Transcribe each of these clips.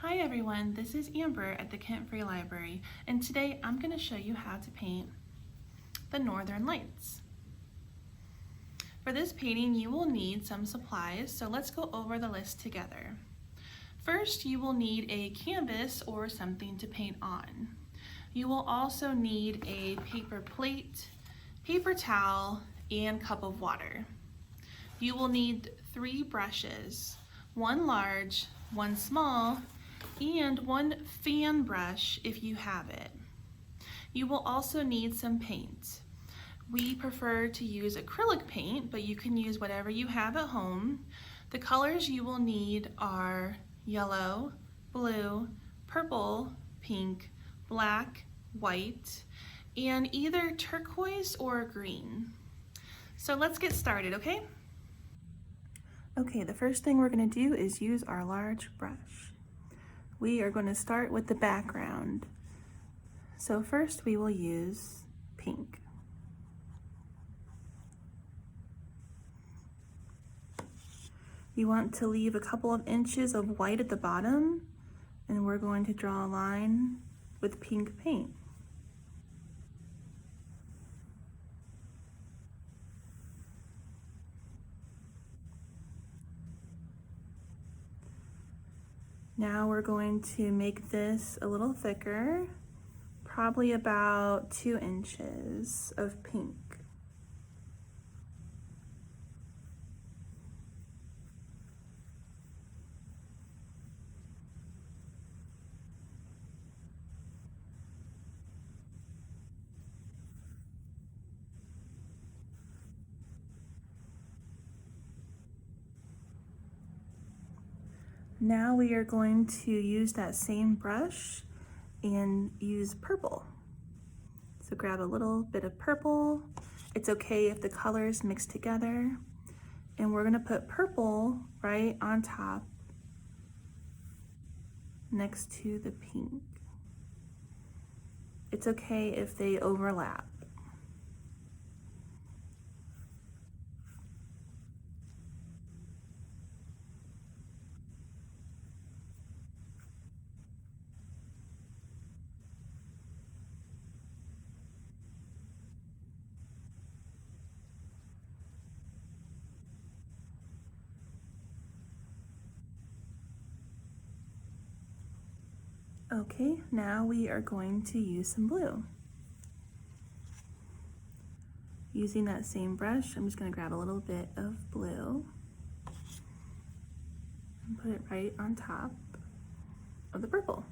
Hi everyone, this is Amber at the Kent Free Library, and today I'm going to show you how to paint the Northern Lights. For this painting you will need some supplies, so let's go over the list together. First, you will need a canvas or something to paint on. You will also need a paper plate, paper towel, and cup of water. You will need 3 brushes, one large, one small, and one fan brush if you have it. You will also need some paint. We prefer to use acrylic paint, but you can use whatever you have at home. The colors you will need are yellow, blue, purple, pink, black, white, and either turquoise or green. So let's get started, okay? Okay, the first thing we're going to do is use our large brush. We are going to start with the background. So first we will use pink. You want to leave a couple of inches of white at the bottom, and we're going to draw a line with pink paint. Now we're going to make this a little thicker, probably about 2 inches of pink. Now we are going to use that same brush and use purple. So grab a little bit of purple. It's okay if the colors mix together. And we're gonna put purple right on top next to the pink. It's okay if they overlap. Okay, now we are going to use some blue. Using that same brush, I'm just going to grab a little bit of blue and put it right on top of the purple.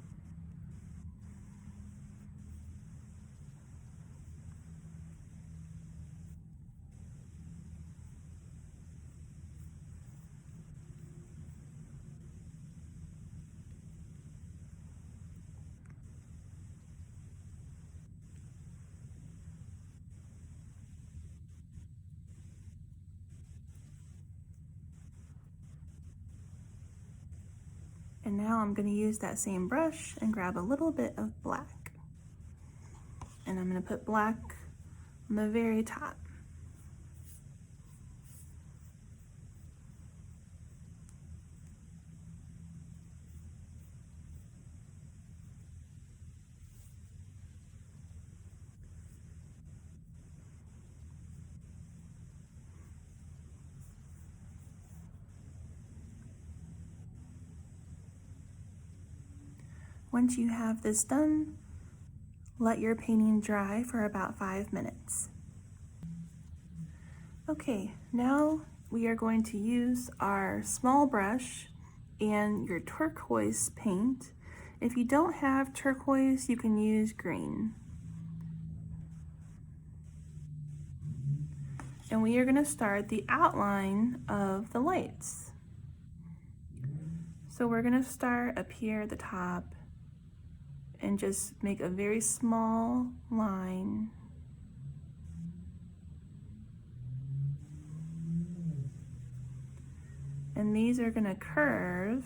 And now I'm going to use that same brush and grab a little bit of black. And I'm going to put black on the very top. Once you have this done, let your painting dry for about 5 minutes. Okay, now we are going to use our small brush and your turquoise paint. If you don't have turquoise, you can use green. And we are going to start the outline of the lights. So we're going to start up here at the top and just make a very small line. And these are going to curve.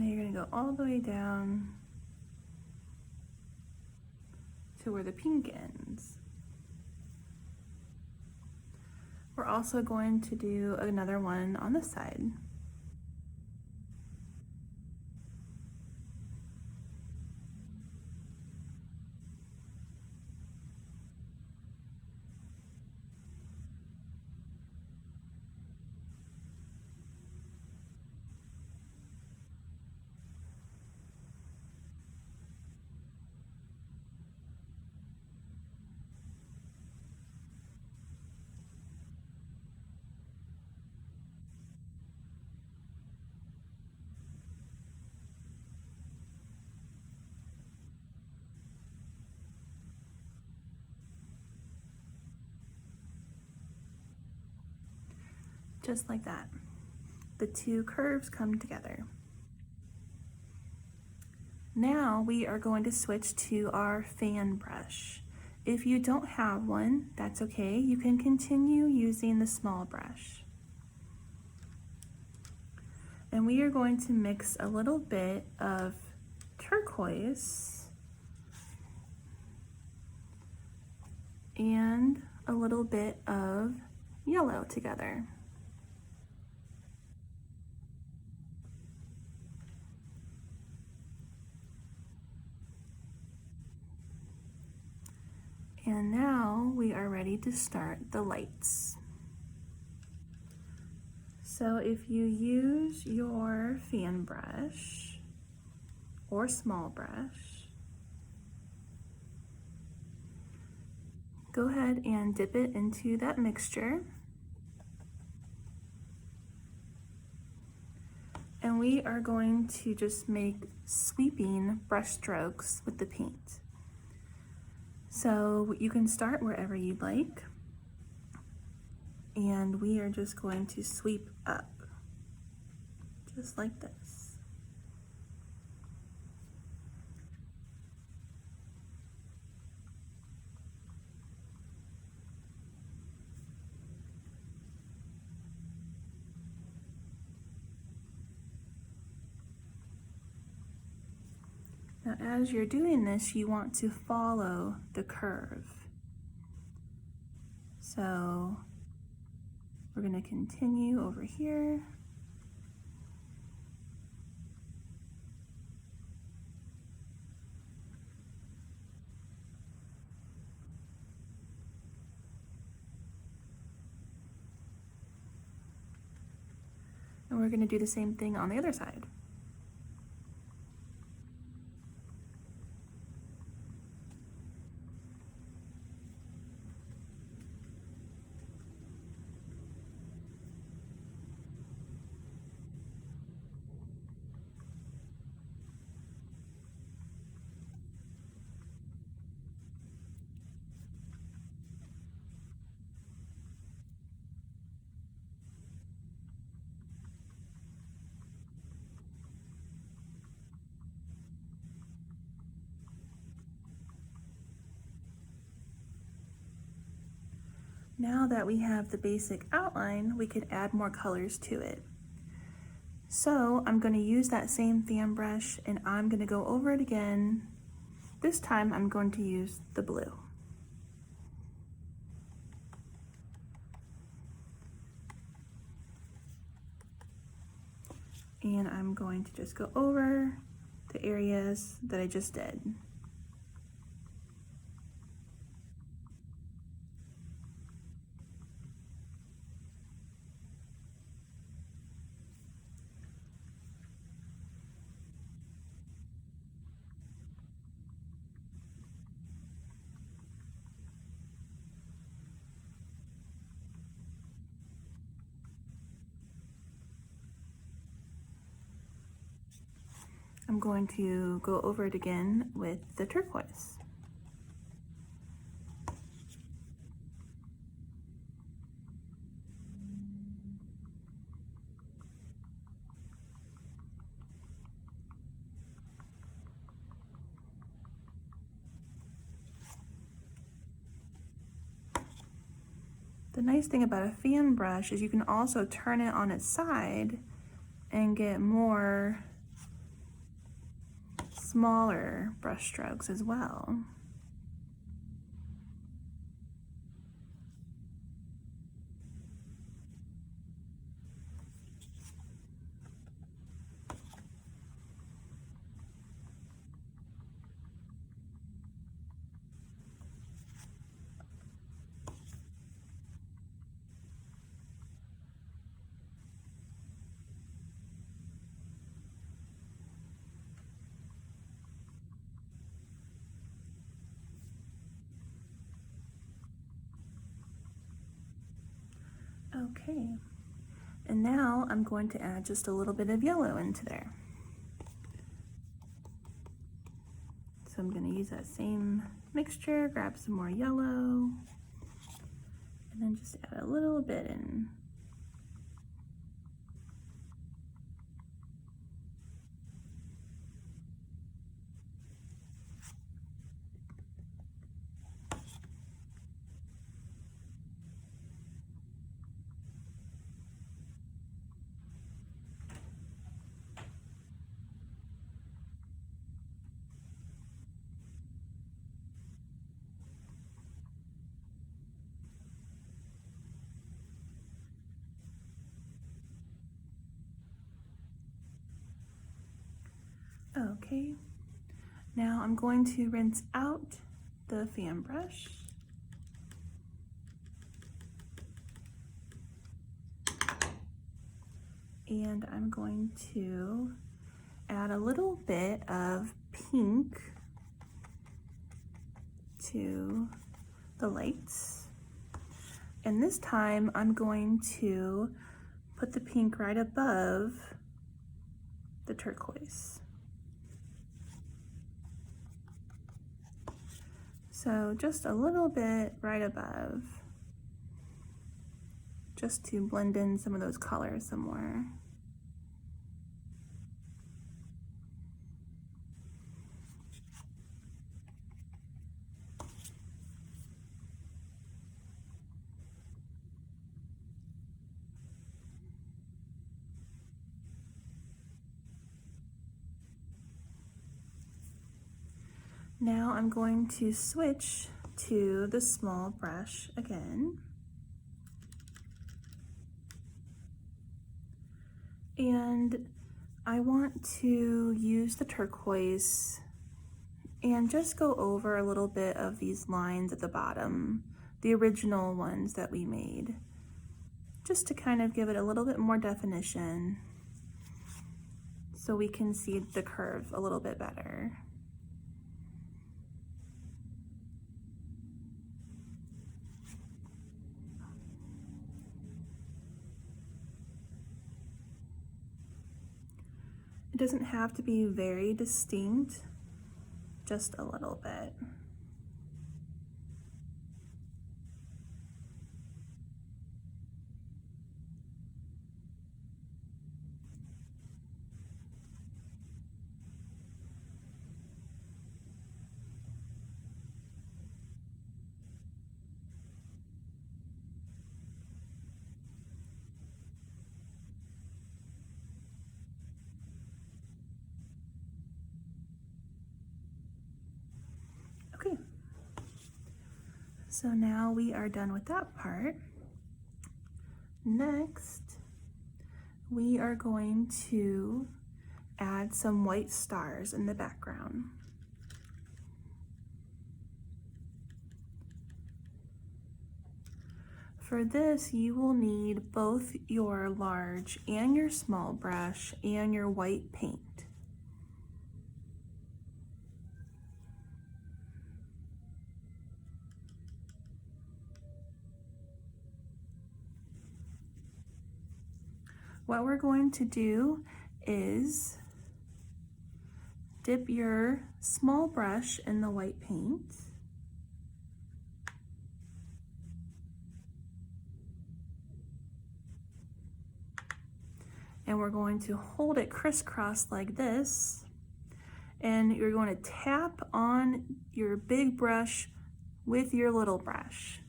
Now you're going to go all the way down to where the pink ends. We're also going to do another one on this side. Just like that. The two curves come together. Now we are going to switch to our fan brush. If you don't have one, that's okay. You can continue using the small brush. And we are going to mix a little bit of turquoise and a little bit of yellow together. And now we are ready to start the lights. So if you use your fan brush or small brush, go ahead and dip it into that mixture. And we are going to just make sweeping brush strokes with the paint. So you can start wherever you'd like, and we are just going to sweep up, just like this. Now, as you're doing this, you want to follow the curve. So we're going to continue over here. And we're going to do the same thing on the other side. Now that we have the basic outline, we could add more colors to it. So I'm going to use that same fan brush and I'm going to go over it again. This time I'm going to use the blue. And I'm going to just go over the areas that I just did. I'm going to go over it again with the turquoise. The nice thing about a fan brush is you can also turn it on its side and get more smaller brush strokes as well. Okay, and now I'm going to add just a little bit of yellow into there. So I'm going to use that same mixture, grab some more yellow, and then just add a little bit in. Okay, now I'm going to rinse out the fan brush. And I'm going to add a little bit of pink to the lights. And this time I'm going to put the pink right above the turquoise. So just a little bit right above, just to blend in some of those colors some more. Now I'm going to switch to the small brush again. And I want to use the turquoise and just go over a little bit of these lines at the bottom, the original ones that we made, just to kind of give it a little bit more definition so we can see the curve a little bit better. It doesn't have to be very distinct, just a little bit. Okay, so now we are done with that part. Next, we are going to add some white stars in the background. For this, you will need both your large and your small brush and your white paint. What we're going to do is dip your small brush in the white paint. And we're going to hold it crisscross like this. And you're going to tap on your big brush with your little brush,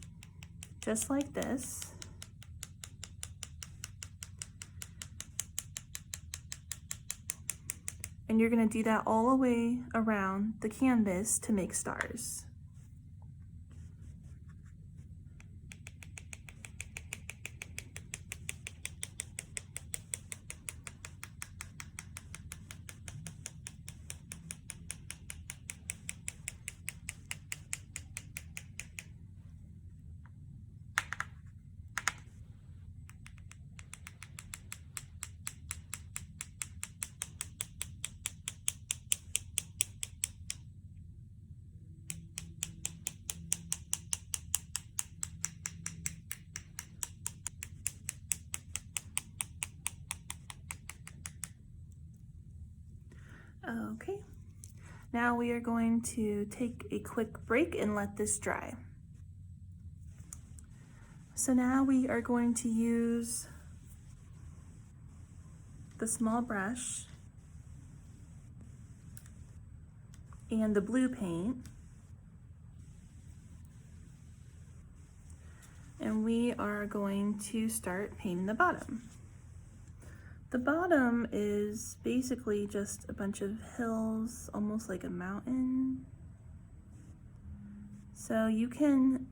just like this. And you're going to do that all the way around the canvas to make stars. Okay, now we are going to take a quick break and let this dry. So now we are going to use the small brush and the blue paint, and we are going to start painting the bottom. The bottom is basically just a bunch of hills, almost like a mountain. So you can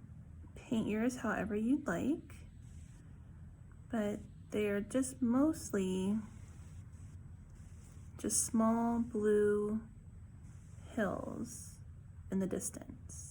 paint yours however you'd like, but they're just mostly just small blue hills in the distance.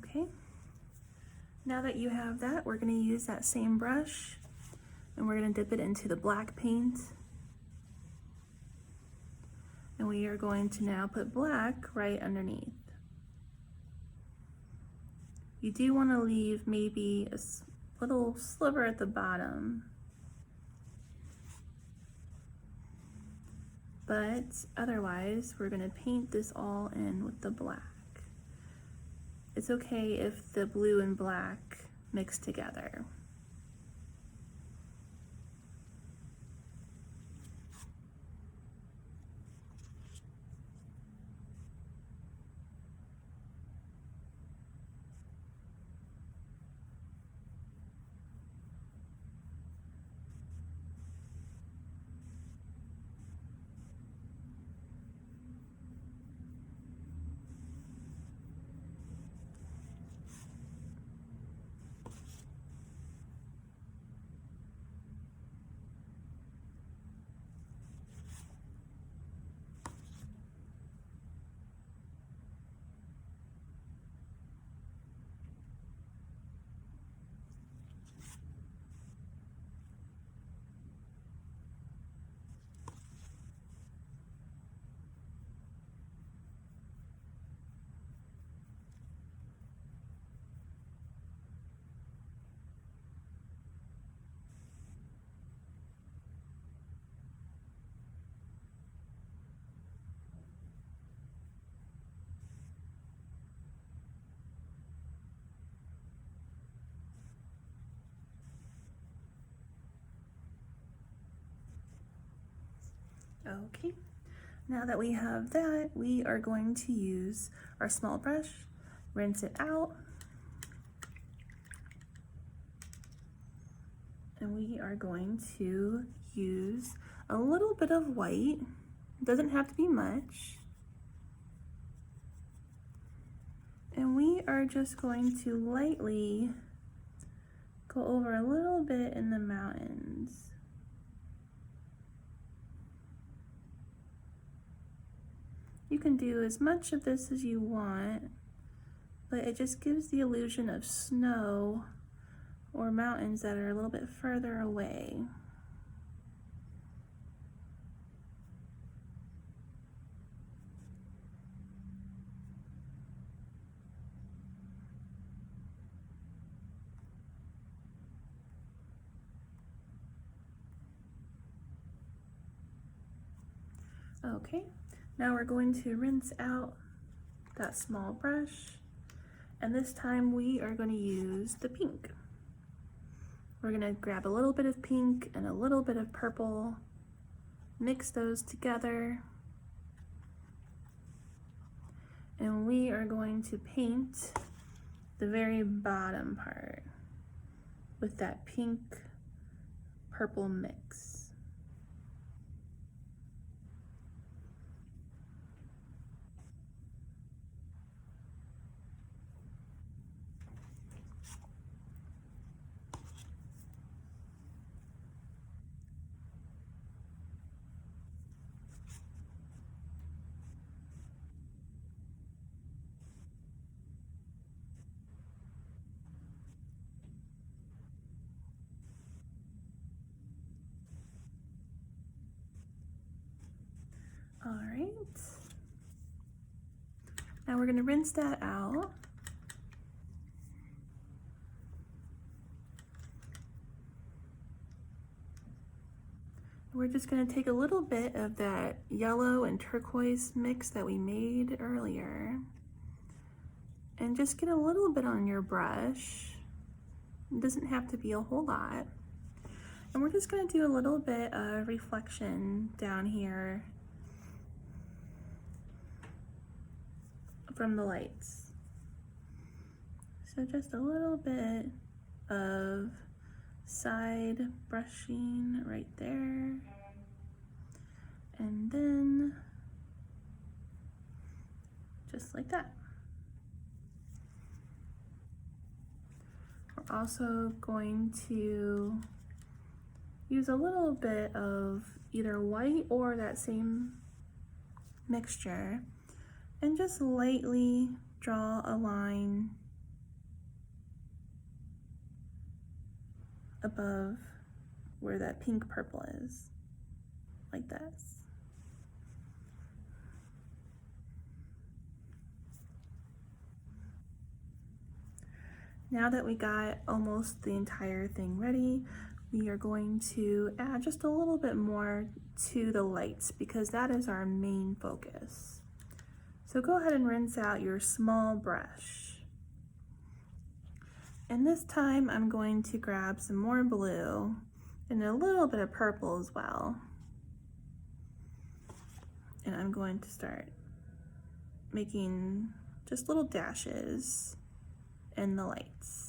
Okay, now that you have that, we're going to use that same brush and we're going to dip it into the black paint. And we are going to now put black right underneath. You do want to leave maybe a little sliver at the bottom, but otherwise we're going to paint this all in with the black. It's okay if the blue and black mix together. Okay, now that we have that, we are going to use our small brush, rinse it out, and we are going to use a little bit of white. It doesn't have to be much. And we are just going to lightly go over a little bit in the mountains. You can do as much of this as you want, but it just gives the illusion of snow or mountains that are a little bit further away. Okay, now we're going to rinse out that small brush, and this time we are going to use the pink. We're going to grab a little bit of pink and a little bit of purple, mix those together, and we are going to paint the very bottom part with that pink purple mix. All right, now we're going to rinse that out. We're just going to take a little bit of that yellow and turquoise mix that we made earlier and just get a little bit on your brush. It doesn't have to be a whole lot. And we're just going to do a little bit of reflection down here from the lights. So just a little bit of side brushing right there, and then just like that. We're also going to use a little bit of either white or that same mixture and just lightly draw a line above where that pink purple is, like this. Now that we got almost the entire thing ready, we are going to add just a little bit more to the lights because that is our main focus. So go ahead and rinse out your small brush. And this time I'm going to grab some more blue and a little bit of purple as well. And I'm going to start making just little dashes in the lights.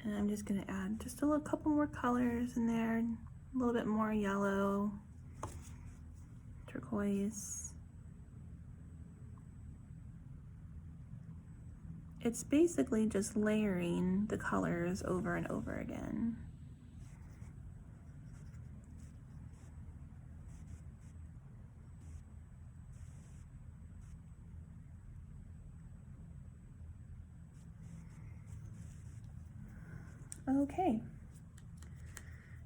And I'm just going to add just a little couple more colors in there, a little bit more yellow, turquoise. It's basically just layering the colors over and over again. Okay,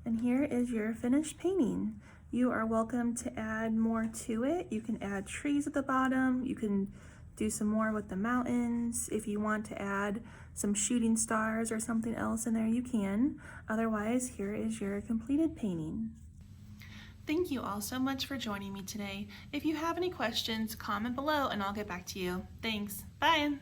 and here is your finished painting. You are welcome to add more to it. You can add trees at the bottom. You can do some more with the mountains. If you want to add some shooting stars or something else in there, you can. Otherwise, here is your completed painting. Thank you all so much for joining me today. If you have any questions, comment below and I'll get back to you. Thanks. Bye.